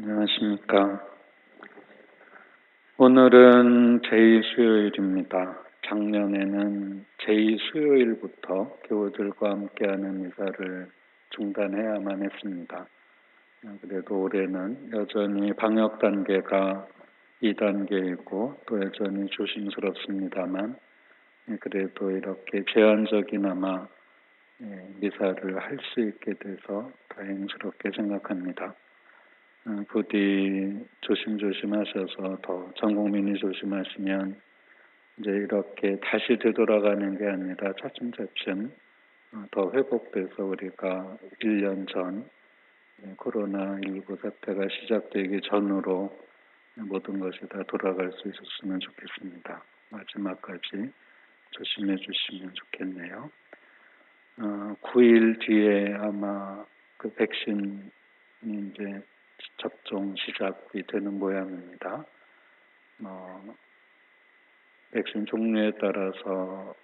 안녕하십니까. 오늘은 제2수요일입니다. 작년에는 제2수요일부터 교우들과 함께하는 미사를 중단해야만 했습니다. 그래도 올해는 여전히 방역 단계가 2단계이고 또 여전히 조심스럽습니다만 그래도 이렇게 제한적이나마 미사를 할 수 있게 돼서 다행스럽게 생각합니다. 부디 조심조심 하셔서 더 전 국민이 조심하시면 이제 이렇게 다시 되돌아가는 게 아니라 차츰차츰 더 회복돼서 우리가 1년 전 코로나19 사태가 시작되기 전으로 모든 것이 다 돌아갈 수 있었으면 좋겠습니다. 마지막까지 조심해 주시면 좋겠네요. 9일 뒤에 아마 그 백신이 이제 접종 시작이 되는 모양입니다. 백신 종류에 따라서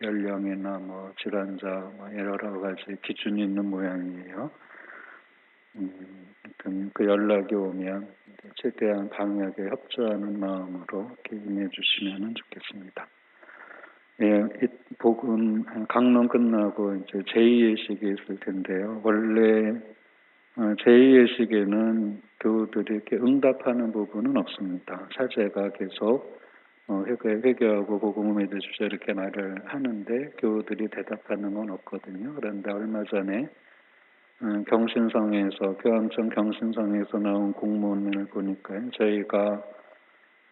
연령이나 질환자 여러 가지 기준이 있는 모양이에요. 그 연락이 오면 최대한 방역에 협조하는 마음으로 임해 주시면 좋겠습니다. 이 복음 강론 끝나고 이제 제2예식이 있을 텐데요. 원래 제2예식에는 교우들이 이렇게 응답하는 부분은 없습니다. 사제가 계속 회개하고 복음을 믿으십시오 이렇게 말을 하는데 교우들이 대답하는 건 없거든요. 그런데 얼마 전에 경신성에서 교황청 경신성에서 나온 공문을 보니까 저희가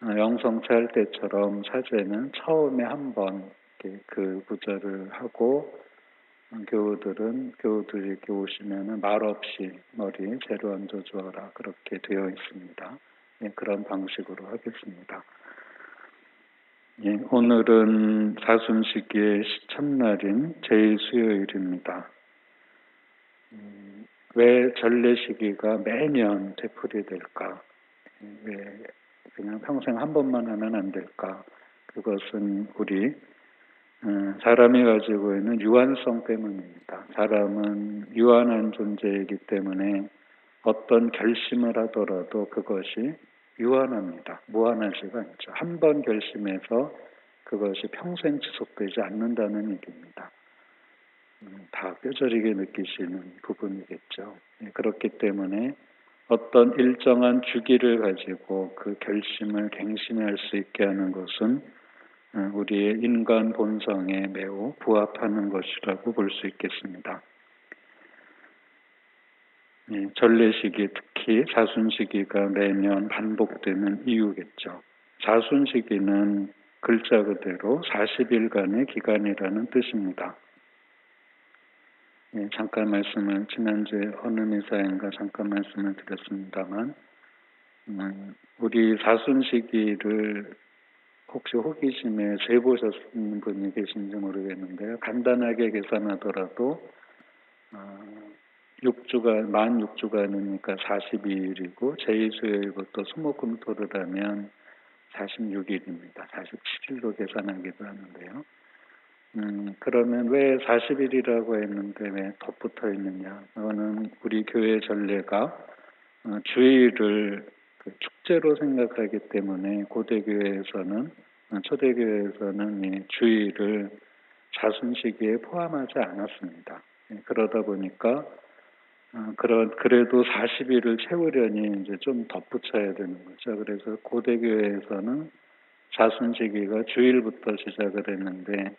영성체 할 때처럼 사제는 처음에 한번 그 구절을 하고 교우들이 이렇게 오시면은 말없이 머리에 재로 얹어 주어라 그렇게 되어 있습니다. 그런 방식으로 하겠습니다. 오늘은 사순시기의 첫날인 제2수요일입니다. 왜 전례시기가 매년 되풀이될까? 왜 그냥 평생 한 번만 하면 안 될까? 그것은 우리 사람이 가지고 있는 유한성 때문입니다. 사람은 유한한 존재이기 때문에 어떤 결심을 하더라도 그것이 유한합니다. 무한하지가 않죠. 한 번 결심해서 그것이 평생 지속되지 않는다는 얘기입니다. 다 뼈저리게 느끼시는 부분이겠죠. 그렇기 때문에 어떤 일정한 주기를 가지고 그 결심을 갱신할 수 있게 하는 것은 우리의 인간 본성에 매우 부합하는 것이라고 볼 수 있겠습니다. 전례시기, 특히 사순시기가 매년 반복되는 이유겠죠. 사순시기는 글자 그대로 40일간의 기간이라는 뜻입니다. 잠깐 지난주에 어느 미사인가 잠깐 말씀을 드렸습니다만, 우리 사순시기를 혹시 호기심에 재보셨는 분이 계신지 모르겠는데요. 간단하게 계산하더라도 6주간, 6주간이니까 42일이고 제2수요일부터 수목금토를 하면 46일입니다. 47일로 계산하기도 하는데요. 그러면 왜 40일이라고 했는데 왜 덧붙어 있느냐? 그거는 우리 교회 전례가 주일을 축제로 생각하기 때문에 고대교회에서는 초대교회에서는 이 주일을 사순시기에 포함하지 않았습니다. 그러다 보니까 그래도 40일을 채우려니 이제 좀 덧붙여야 되는 거죠. 그래서 고대교회에서는 사순시기가 주일부터 시작을 했는데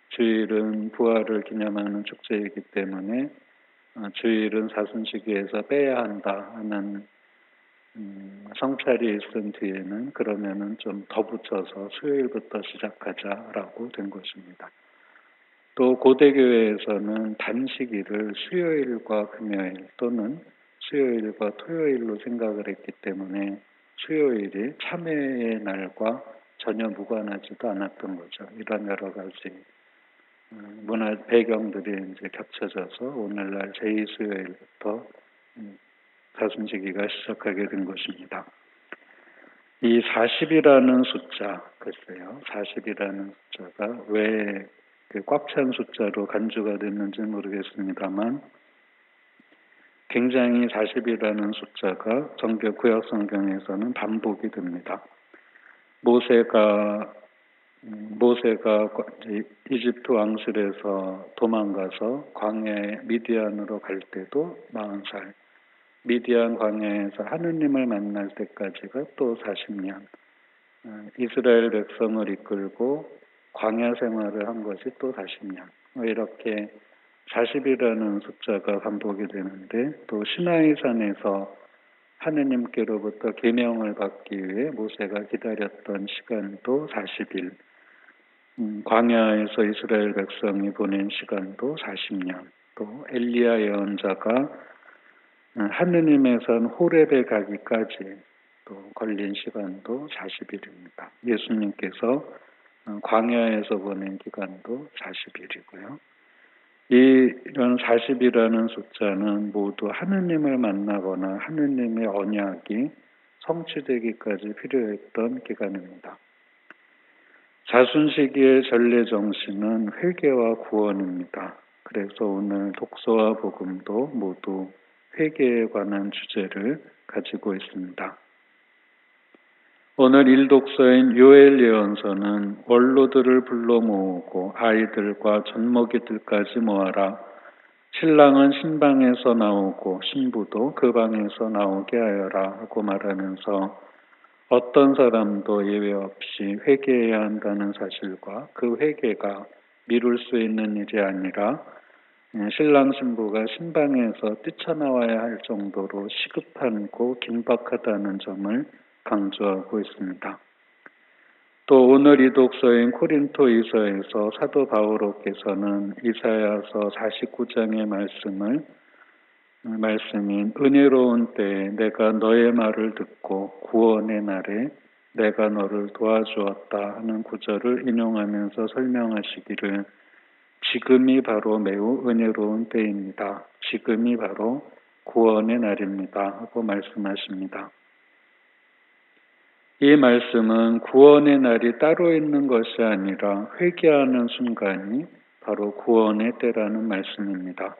주일은 부활을 기념하는 축제이기 때문에 주일은 사순시기에서 빼야 한다 하는 성찰이 있은 뒤에는 그러면은 좀 더 붙여서 수요일부터 시작하자라고 된 것입니다. 또 고대교회에서는 단식일을 수요일과 금요일 또는 수요일과 토요일로 생각을 했기 때문에 수요일이 참회의 날과 전혀 무관하지도 않았던 거죠. 이런 여러 가지 문화 배경들이 이제 겹쳐져서 오늘날 제2수요일부터 사순시기가 시작하게 된 것입니다. 이 40이라는 숫자, 글쎄요. 40이라는 숫자가 왜 꽉 찬 숫자로 간주가 됐는지 모르겠습니다만 굉장히 40이라는 숫자가 정규 구약 성경에서는 반복이 됩니다. 모세가 이집트 왕실에서 도망가서 광야에 미디안으로 갈 때도 40살, 미디안 광야에서 하느님을 만날 때까지가 또 40년, 이스라엘 백성을 이끌고 광야 생활을 한 것이 또 40년. 이렇게 40이라는 숫자가 반복이 되는데, 또 시나이산에서 하느님께로부터 계명을 받기 위해 모세가 기다렸던 시간도 40일, 광야에서 이스라엘 백성이 보낸 시간도 40년, 또 엘리야 예언자가 하느님의 산 호렙에 가기까지 또 걸린 시간도 40일입니다. 예수님께서 광야에서 보낸 기간도 40일이고요. 이런 40이라는 숫자는 모두 하느님을 만나거나 하느님의 언약이 성취되기까지 필요했던 기간입니다. 자순시기의 전례 정신은 회개와 구원입니다. 그래서 오늘 독서와 복음도 모두 회개에 관한 주제를 가지고 있습니다. 오늘 일독서인 요엘 예언서는 원로들을 불러 모으고 아이들과 젖먹이들까지 모아라. 신랑은 신방에서 나오고 신부도 그 방에서 나오게 하여라 하고 말하면서 어떤 사람도 예외 없이 회개해야 한다는 사실과 그 회개가 미룰 수 있는 일이 아니라 신랑 신부가 신방에서 뛰쳐나와야 할 정도로 시급하고 긴박하다는 점을 강조하고 있습니다. 또 오늘 이 독서인 코린토이서에서 사도 바오로께서는 이사야서 49장의 말씀인 은혜로운 때에 내가 너의 말을 듣고 구원의 날에 내가 너를 도와주었다 하는 구절을 인용하면서 설명하시기를 지금이 바로 매우 은혜로운 때입니다. 지금이 바로 구원의 날입니다 하고 말씀하십니다. 이 말씀은 구원의 날이 따로 있는 것이 아니라 회개하는 순간이 바로 구원의 때라는 말씀입니다.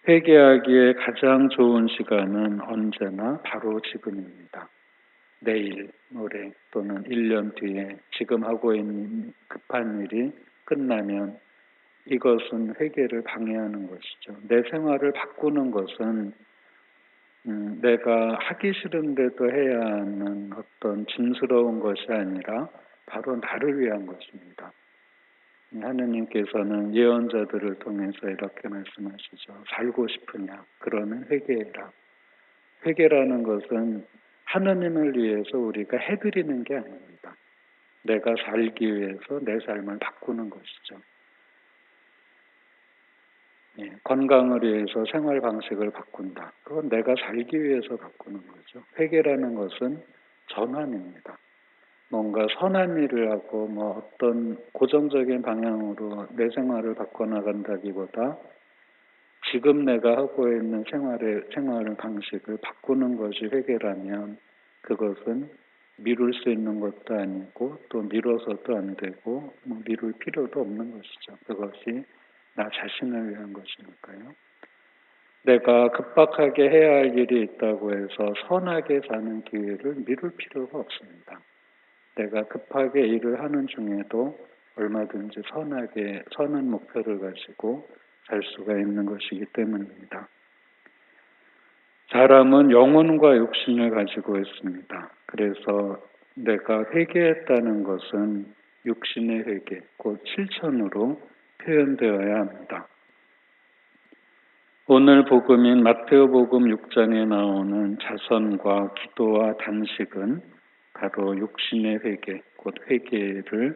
회개하기에 가장 좋은 시간은 언제나 바로 지금입니다. 내일, 모레 또는 1년 뒤에 지금 하고 있는 급한 일이 끝나면 이것은 회개를 방해하는 것이죠. 내 생활을 바꾸는 것은 내가 하기 싫은데도 해야 하는 어떤 짐스러운 것이 아니라 바로 나를 위한 것입니다. 하느님께서는 예언자들을 통해서 이렇게 말씀하시죠. 살고 싶으냐? 그러면 회개해라. 회개라는 것은 하느님을 위해서 우리가 해드리는 게 아닙니다. 내가 살기 위해서 내 삶을 바꾸는 것이죠. 건강을 위해서 생활 방식을 바꾼다. 그건 내가 살기 위해서 바꾸는 거죠. 회개라는 것은 전환입니다. 뭔가 선한 일을 하고 어떤 고정적인 방향으로 내 생활을 바꿔나간다기보다 지금 내가 하고 있는 생활 방식을 바꾸는 것이 회개라면 그것은 미룰 수 있는 것도 아니고 또 미뤄서도 안 되고 미룰 필요도 없는 것이죠. 그것이 나 자신을 위한 것이니까요. 내가 급박하게 해야 할 일이 있다고 해서 선하게 사는 기회를 미룰 필요가 없습니다. 내가 급하게 일을 하는 중에도 얼마든지 선한 목표를 가지고 살 수가 있는 것이기 때문입니다. 사람은 영혼과 육신을 가지고 있습니다. 그래서 내가 회개했다는 것은 육신의 회개, 곧 실천으로 표현되어야 합니다. 오늘 복음인 마태오복음 6장에 나오는 자선과 기도와 단식은 바로 육신의 회개, 곧 회개를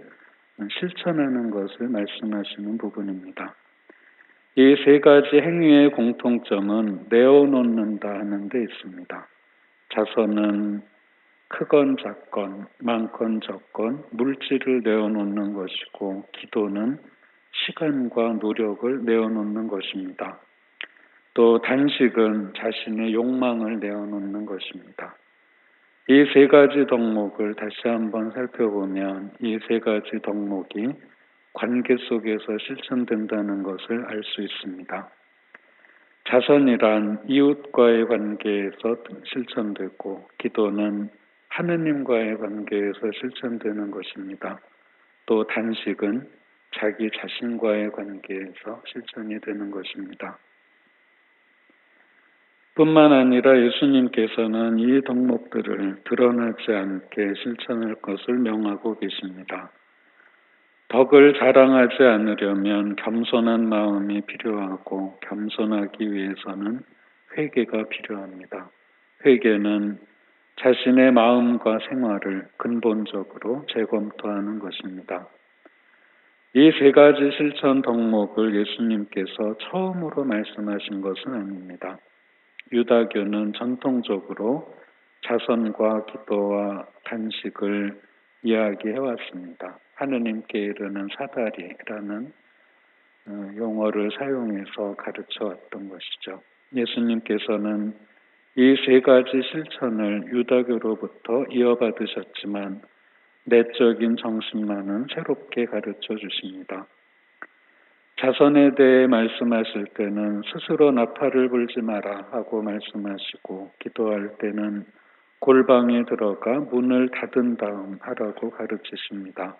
실천하는 것을 말씀하시는 부분입니다. 이 세 가지 행위의 공통점은 내어놓는다 하는 데 있습니다. 자선은 크건 작건, 많건 적건 물질을 내어놓는 것이고 기도는 시간과 노력을 내어놓는 것입니다. 또 단식은 자신의 욕망을 내어놓는 것입니다. 이 세 가지 덕목을 다시 한번 살펴보면 이 세 가지 덕목이 관계 속에서 실천된다는 것을 알 수 있습니다. 자선이란 이웃과의 관계에서 실천되고 기도는 하느님과의 관계에서 실천되는 것입니다. 또 단식은 자기 자신과의 관계에서 실천이 되는 것입니다. 뿐만 아니라 예수님께서는 이 덕목들을 드러나지 않게 실천할 것을 명하고 계십니다. 덕을 자랑하지 않으려면 겸손한 마음이 필요하고 겸손하기 위해서는 회개가 필요합니다. 회개는 자신의 마음과 생활을 근본적으로 재검토하는 것입니다. 이 세 가지 실천 덕목을 예수님께서 처음으로 말씀하신 것은 아닙니다. 유다교는 전통적으로 자선과 기도와 단식을 이야기해왔습니다. 하느님께 이르는 사다리라는 용어를 사용해서 가르쳐왔던 것이죠. 예수님께서는 이 세 가지 실천을 유다교로부터 이어받으셨지만 내적인 정신만은 새롭게 가르쳐 주십니다. 자선에 대해 말씀하실 때는 스스로 나팔을 불지 마라 하고 말씀하시고 기도할 때는 골방에 들어가 문을 닫은 다음 하라고 가르치십니다.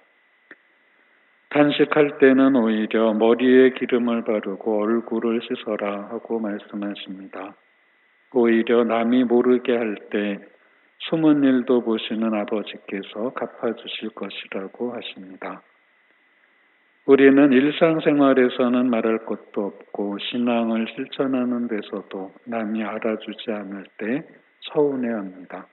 단식할 때는 오히려 머리에 기름을 바르고 얼굴을 씻어라 하고 말씀하십니다. 오히려 남이 모르게 할 때 숨은 일도 보시는 아버지께서 갚아주실 것이라고 하십니다. 우리는 일상생활에서는 말할 것도 없고 신앙을 실천하는 데서도 남이 알아주지 않을 때 서운해합니다.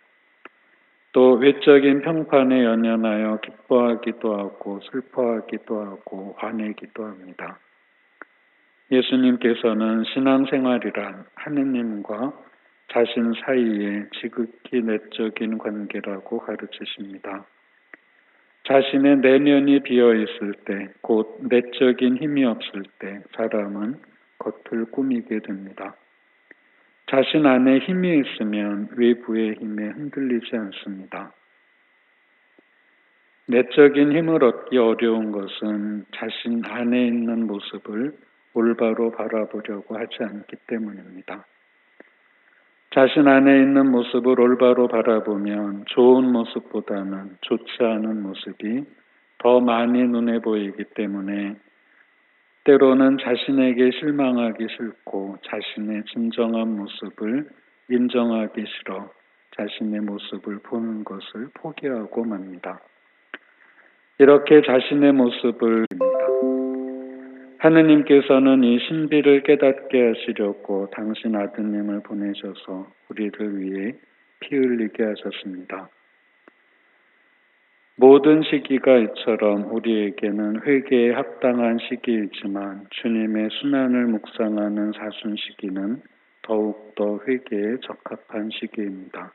또 외적인 평판에 연연하여 기뻐하기도 하고 슬퍼하기도 하고 화내기도 합니다. 예수님께서는 신앙생활이란 하느님과 자신 사이의 지극히 내적인 관계라고 가르치십니다. 자신의 내면이 비어있을 때, 곧 내적인 힘이 없을 때 사람은 겉을 꾸미게 됩니다. 자신 안에 힘이 있으면 외부의 힘에 흔들리지 않습니다. 내적인 힘을 얻기 어려운 것은 자신 안에 있는 모습을 올바로 바라보려고 하지 않기 때문입니다. 자신 안에 있는 모습을 올바로 바라보면 좋은 모습보다는 좋지 않은 모습이 더 많이 눈에 보이기 때문에 때로는 자신에게 실망하기 싫고 자신의 진정한 모습을 인정하기 싫어 자신의 모습을 보는 것을 포기하고 맙니다. 이렇게 자신의 모습을 하느님께서는 이 신비를 깨닫게 하시려고 당신 아드님을 보내셔서 우리를 위해 피 흘리게 하셨습니다. 모든 시기가 이처럼 우리에게는 회개에 합당한 시기이지만 주님의 순환을 묵상하는 사순 시기는 더욱더 회개에 적합한 시기입니다.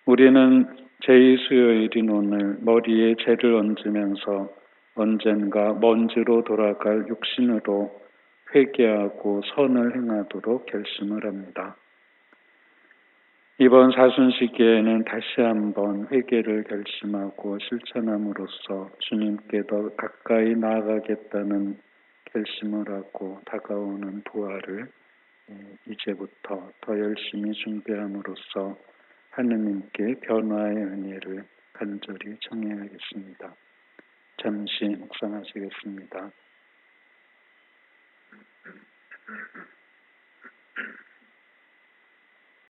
우리는 제2수요일인 오늘 머리에 죄를 얹으면서 언젠가 먼지로 돌아갈 육신으로 회개하고 선을 행하도록 결심을 합니다. 이번 사순시기에는 다시 한번 회개를 결심하고 실천함으로써 주님께 더 가까이 나아가겠다는 결심을 하고 다가오는 부활을 이제부터 더 열심히 준비함으로써 하느님께 변화의 은혜를 간절히 청해야겠습니다. 잠시 묵상하시겠습니다.